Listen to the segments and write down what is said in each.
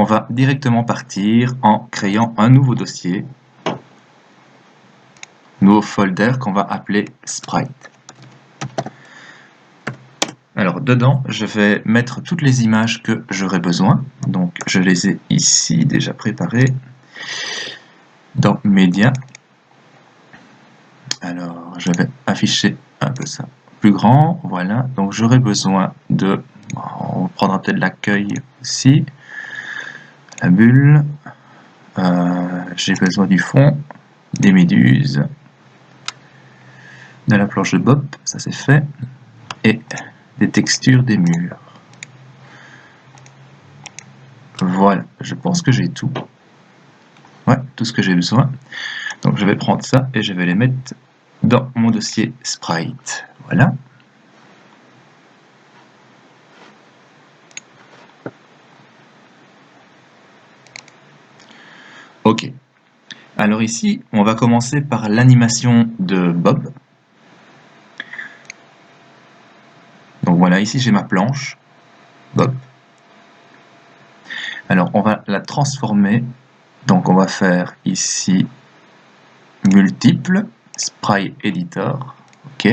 va directement partir en créant un nouveau dossier, nouveau folder qu'on va appeler Sprite. Alors dedans, je vais mettre toutes les images que j'aurai besoin. Donc je les ai ici déjà préparées dans Média. Alors je vais afficher un peu ça plus grand. Voilà, donc j'aurai besoin de... On prendra peut-être l'accueil aussi. La bulle. J'ai besoin du fond, des méduses, de la planche de Bob, ça c'est fait, et des textures des murs. Voilà, je pense que j'ai tout. Ouais, tout ce que j'ai besoin. Donc je vais prendre ça et je vais les mettre dans mon dossier Sprite. Voilà. Ok. Alors ici, on va commencer par l'animation de Bob. Donc voilà, ici j'ai ma planche, Bob. Alors on va la transformer. Donc on va faire ici multiple, Sprite Editor. Ok.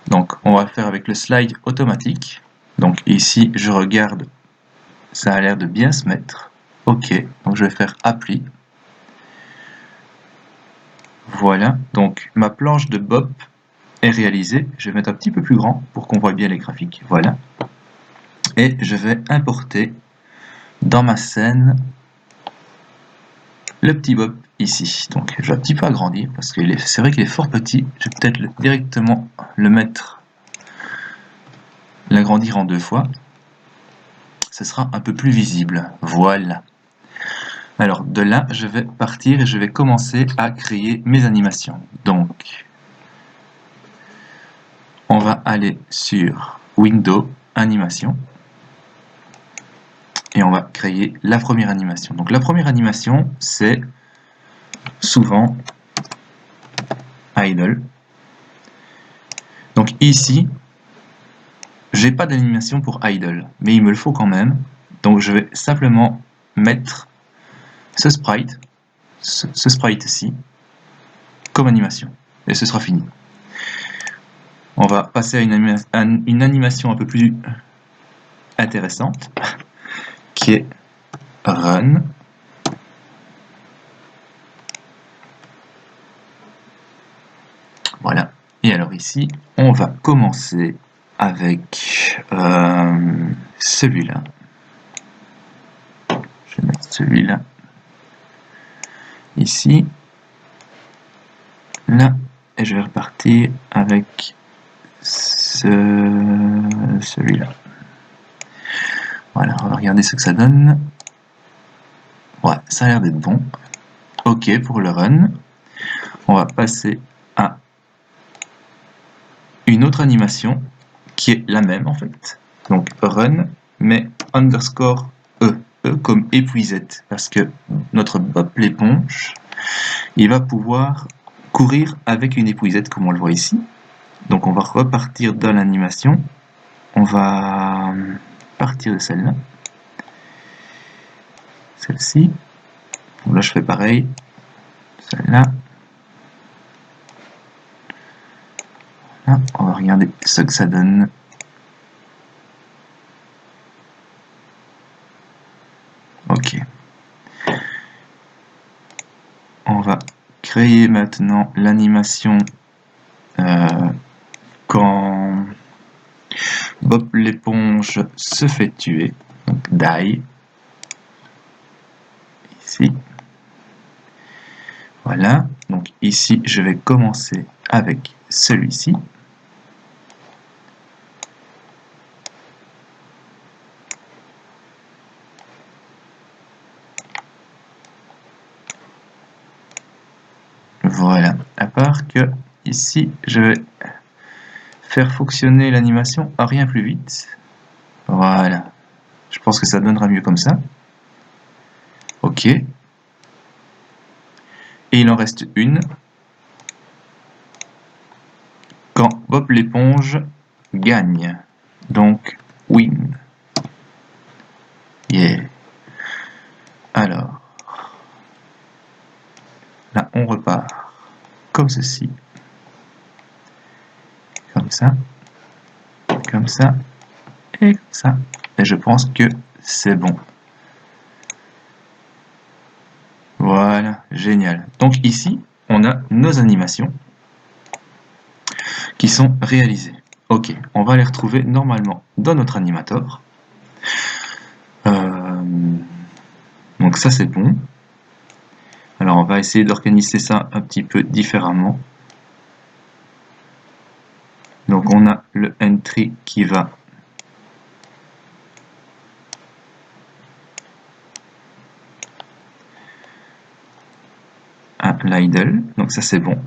Donc on va faire avec le slide automatique. Donc ici je regarde, ça a l'air de bien se mettre. Ok, donc je vais faire appli. Voilà, donc ma planche de Bob est réalisée. Je vais mettre un petit peu plus grand pour qu'on voit bien les graphiques. Voilà. Et je vais importer dans ma scène le petit Bob ici. Donc je vais un petit peu agrandir parce que c'est vrai qu'il est fort petit. Je vais peut-être directement le mettre, l'agrandir en 2 fois. Ce sera un peu plus visible. Voilà. Alors de là, je vais partir et je vais commencer à créer mes animations. Donc, on va aller sur Windows, Animation. Et on va créer la première animation. Donc la première animation, c'est souvent idle. Donc ici, j'ai pas d'animation pour idle, mais il me le faut quand même. Donc je vais simplement mettre ce sprite ci comme animation. Et ce sera fini. On va passer à une animation un peu plus intéressante, qui est run. Voilà. Et alors ici, on va commencer avec celui-là. Je vais mettre celui-là ici, là, et je vais repartir avec celui-là. Voilà, on va regarder ce que ça donne. Ouais, ça a l'air d'être bon. Ok pour le run. On va passer à une autre animation qui est la même en fait. Donc run, mais underscore E comme épuisette, parce que notre Bob l'éponge, il va pouvoir courir avec une épuisette comme on le voit ici. Donc on va repartir dans l'animation. On va partir de celle-là. Celle-ci. Là je fais pareil. Celle-là. Là, on va regarder ce que ça donne. Ok. On va créer maintenant l'animation quand Bob l'éponge se fait tuer. Donc die. Ici. Voilà. Donc ici, je vais commencer avec celui-ci. Voilà. À part que ici, je vais faire fonctionner l'animation à rien plus vite. Voilà. Je pense que ça donnera mieux comme ça. Ok. Et il en reste une. Quand Bob l'éponge gagne. Donc win. Yeah. Alors, là, on repart comme ceci. Comme ça. Comme ça. Et comme ça. Et je pense que c'est bon. Voilà, génial. Donc ici, on a nos animations qui sont réalisées. Ok, on va les retrouver normalement dans notre animator. Donc ça c'est bon. Alors on va essayer d'organiser ça un petit peu différemment. Donc on a le entry qui va à l'idle, donc ça c'est bon.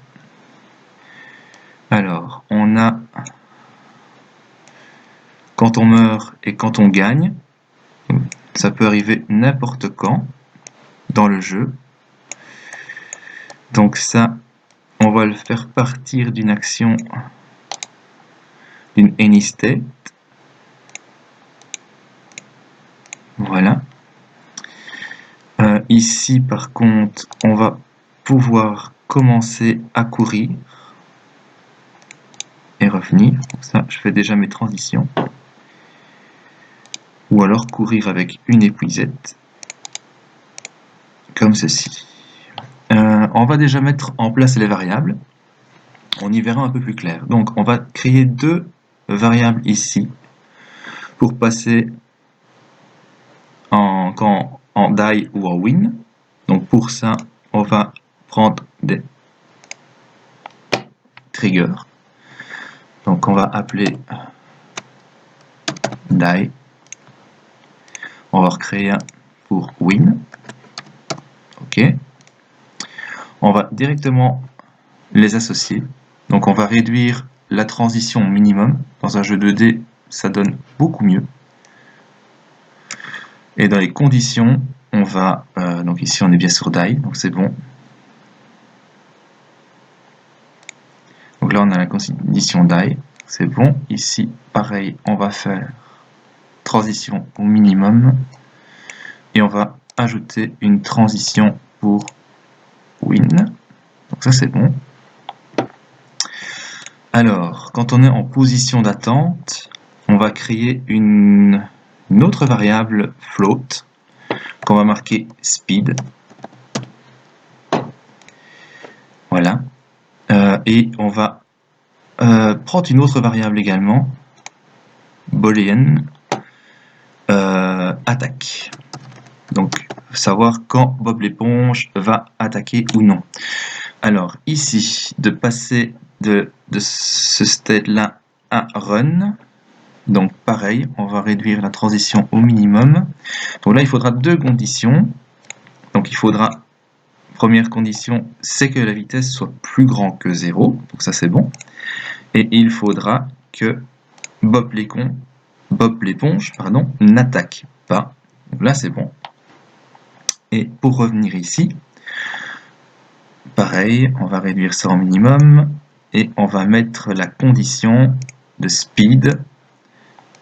Alors on a quand on meurt et quand on gagne, ça peut arriver n'importe quand dans le jeu. Donc ça, on va le faire partir d'une action, d'une AnyState. Voilà. Ici, par contre, on va pouvoir commencer à courir et revenir. Donc ça, je fais déjà mes transitions. Ou alors courir avec une épuisette, comme ceci. On va déjà mettre en place les variables. On y verra un peu plus clair. Donc, on va créer deux variables ici pour passer en die ou en win. Donc, pour ça, on va prendre des triggers. Donc, on va appeler die. On va recréer un pour win. OK. On va directement les associer. Donc on va réduire la transition au minimum. Dans un jeu 2D, ça donne beaucoup mieux. Et dans les conditions, on va... donc ici, on est bien sur die, donc c'est bon. Donc là, on a la condition die, c'est bon. Ici, pareil, on va faire transition au minimum. Et on va ajouter une transition pour win. Donc ça, c'est bon. Alors, quand on est en position d'attente, on va créer une autre variable float qu'on va marquer speed. Voilà. Et on va prendre une autre variable également, boolean attaque. Donc, savoir quand Bob l'éponge va attaquer ou non. Alors, ici, de passer de ce state-là à run. Donc, pareil, on va réduire la transition au minimum. Donc là, il faudra deux conditions. Donc, il faudra, première condition, c'est que la vitesse soit plus grand que 0. Donc ça, c'est bon. Et il faudra que Bob l'éponge, n'attaque pas. Donc là, c'est bon. Et pour revenir ici, pareil, on va réduire ça au minimum et on va mettre la condition de speed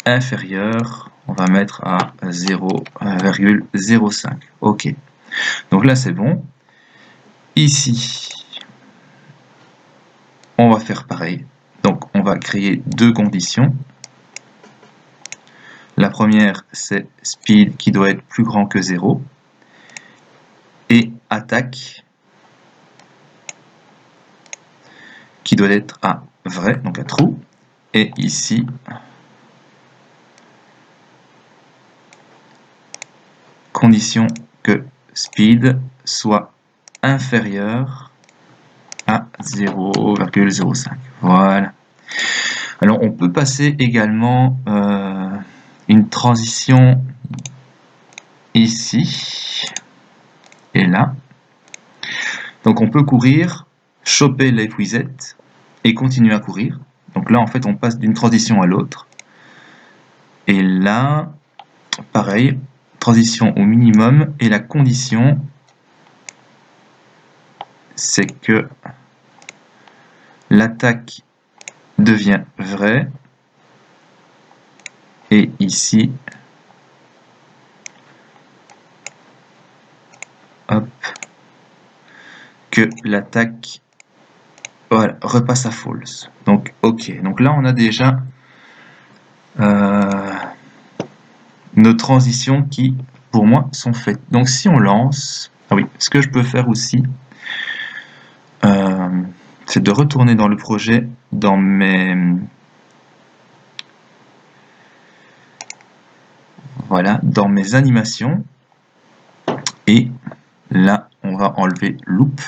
inférieure, on va mettre à 0,05. OK. Donc là, c'est bon. Ici, on va faire pareil. Donc, on va créer deux conditions. La première, c'est speed qui doit être plus grand que 0. Et attaque qui doit être à vrai, donc à true. Et ici, condition que speed soit inférieur à 0,05. Voilà. Alors, on peut passer également une transition ici et là. Donc, on peut courir, choper l'épuisette et continuer à courir. Donc là, en fait, on passe d'une transition à l'autre. Et là, pareil, transition au minimum. Et la condition, c'est que l'attaque devient vraie. Et ici, que l'attaque, voilà, repasse à false. Donc ok, donc là on a déjà nos transitions qui pour moi sont faites. Donc si on lance, ah oui, ce que je peux faire aussi, c'est de retourner dans le projet, dans mes, voilà, dans mes animations, et là on va enlever loop,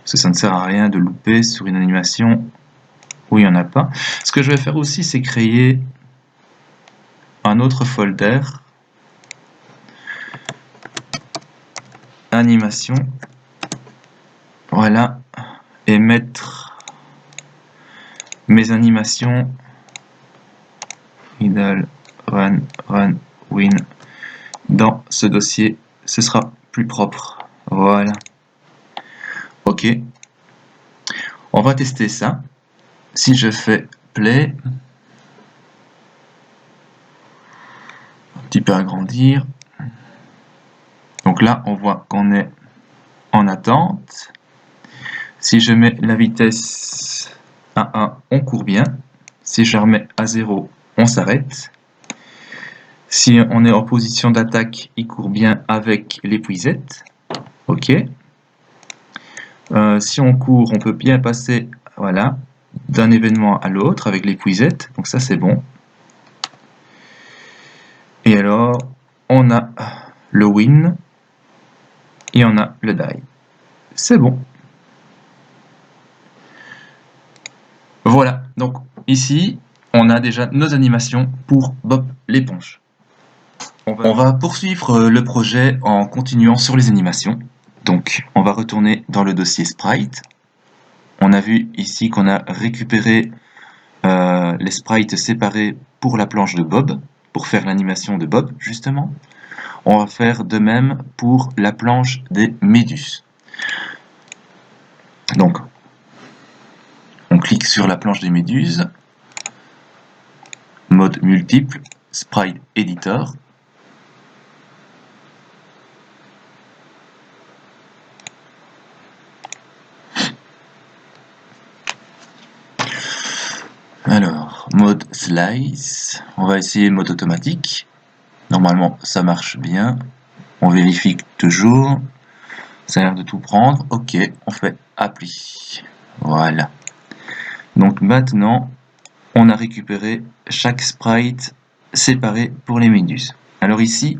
parce que ça ne sert à rien de louper sur une animation où il n'y en a pas. Ce que je vais faire aussi, c'est créer un autre folder, animation, voilà, et mettre mes animations idle, run, run, win dans ce dossier. Ce sera plus propre. Voilà. Ok. On va tester ça. Si je fais play, un petit peu agrandir. Donc là, on voit qu'on est en attente. Si je mets la vitesse à 1, on court bien. Si je remets à 0, on s'arrête. Si on est en position d'attaque, il court bien avec l'épuisette. Ok. Si on court, on peut bien passer, voilà, d'un événement à l'autre avec l'épuisette. Donc ça, c'est bon. Et alors, on a le win et on a le die. C'est bon. Voilà. Donc ici, on a déjà nos animations pour Bob l'éponge. On va poursuivre le projet en continuant sur les animations. Donc, on va retourner dans le dossier Sprite. On a vu ici qu'on a récupéré les sprites séparés pour la planche de Bob, pour faire l'animation de Bob, justement. On va faire de même pour la planche des méduses. Donc, on clique sur la planche des méduses, mode multiple, Sprite Editor. Alors, mode slice, on va essayer mode automatique. Normalement, ça marche bien. On vérifie toujours. Ça a l'air de tout prendre. Ok, on fait appli. Voilà. Donc maintenant, on a récupéré chaque sprite séparé pour les méduses. Alors ici,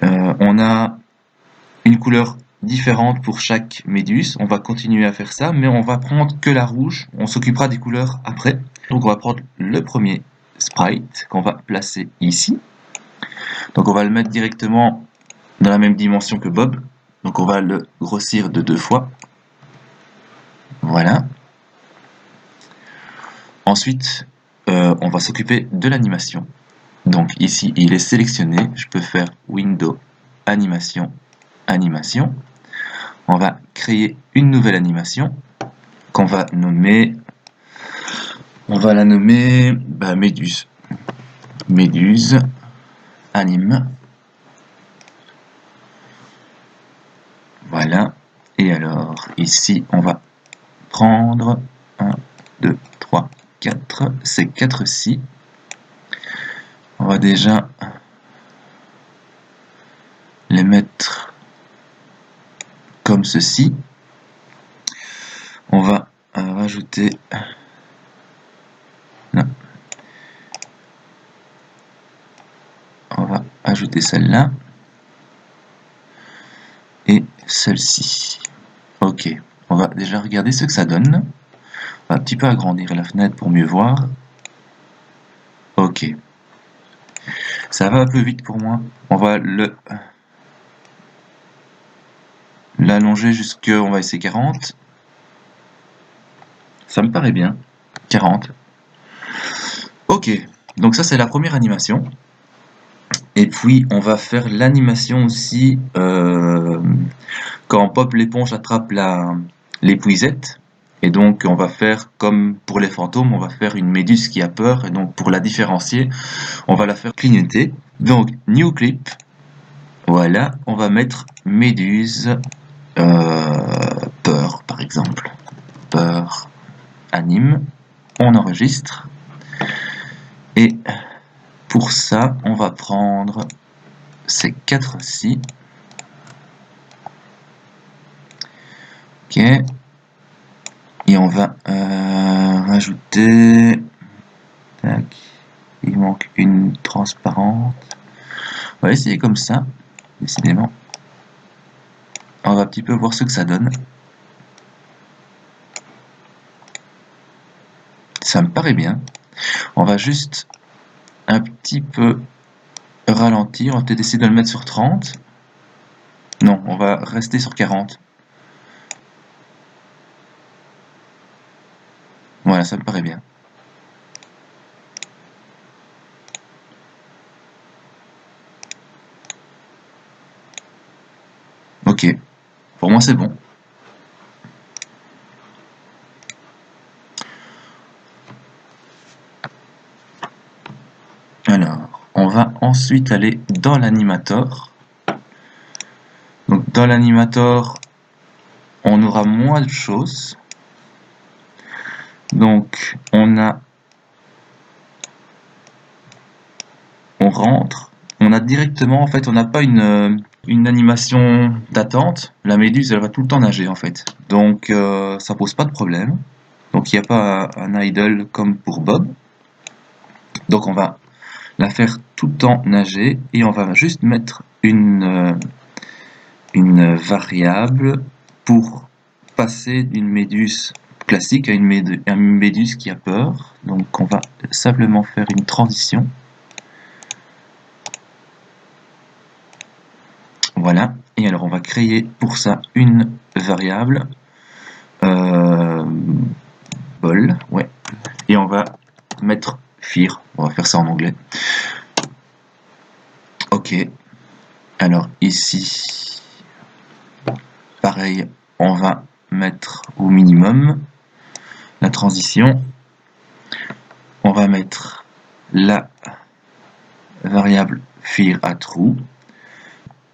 on a une couleur différente pour chaque méduse. On va continuer à faire ça, mais on va prendre que la rouge. On s'occupera des couleurs après. Donc on va prendre le premier sprite qu'on va placer ici. Donc on va le mettre directement dans la même dimension que Bob. Donc on va le grossir de 2 fois. Voilà. Ensuite, on va s'occuper de l'animation. Donc ici, il est sélectionné. Je peux faire Window, Animation, Animation. On va créer une nouvelle animation qu'on va nommer. On va la nommer Méduse. Méduse, anime. Voilà. Et alors, ici, on va prendre 1, 2, 3, 4. Ces 4-ci. On va déjà les mettre comme ceci. On va rajouter... Non. On va ajouter celle-là. Et celle-ci. Ok. On va déjà regarder ce que ça donne. On va un petit peu agrandir la fenêtre pour mieux voir. Ok. Ça va un peu vite pour moi. On va l'allonger jusqu'à, on va essayer 40. Ça me paraît bien. 40. Ok. Donc ça, c'est la première animation. Et puis, on va faire l'animation aussi quand Bob l'éponge attrape l'épuisette. Et donc, on va faire comme pour les fantômes, on va faire une méduse qui a peur. Et donc, pour la différencier, on va la faire clignoter. Donc, New Clip, Voilà, on va mettre méduse peur par exemple. Peur anime. On enregistre. Et pour ça, on va prendre ces 4-ci. Ok. Et on va rajouter. Tac. Il manque une transparente. On va essayer comme ça, décidément. On va un petit peu voir ce que ça donne. Ça me paraît bien. On va juste un petit peu ralentir. On va peut-être essayer de le mettre sur 30. Non, on va rester sur 40. Voilà, ça me paraît bien. Ok, pour moi c'est bon. Alors, on va ensuite aller dans l'animator. Donc dans l'animator, on aura moins de choses. Donc on rentre, on a directement, en fait, on n'a pas une animation d'attente. La méduse, elle va tout le temps nager, en fait. Donc ça pose pas de problème. Donc il n'y a pas un idle comme pour Bob. Donc on va la faire tout le temps nager et on va juste mettre une variable pour passer d'une méduse classique à une méduse qui a peur. Donc on va simplement faire une transition. Voilà, et alors on va créer pour ça une variable bol, ouais, et on va mettre fear, on va faire ça en anglais. Ok, alors ici, pareil, on va mettre au minimum la transition. On va mettre la variable fear à true.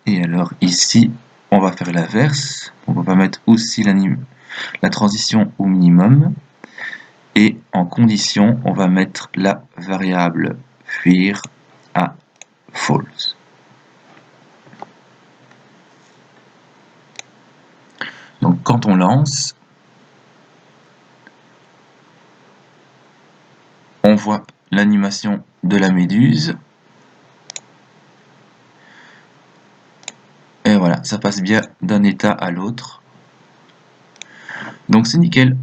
Et alors ici, on va faire l'inverse. On va mettre aussi la transition au minimum. Et en condition, on va mettre la variable fear à false. Donc quand on lance, on voit l'animation de la méduse. Et voilà, ça passe bien d'un état à l'autre. Donc c'est nickel.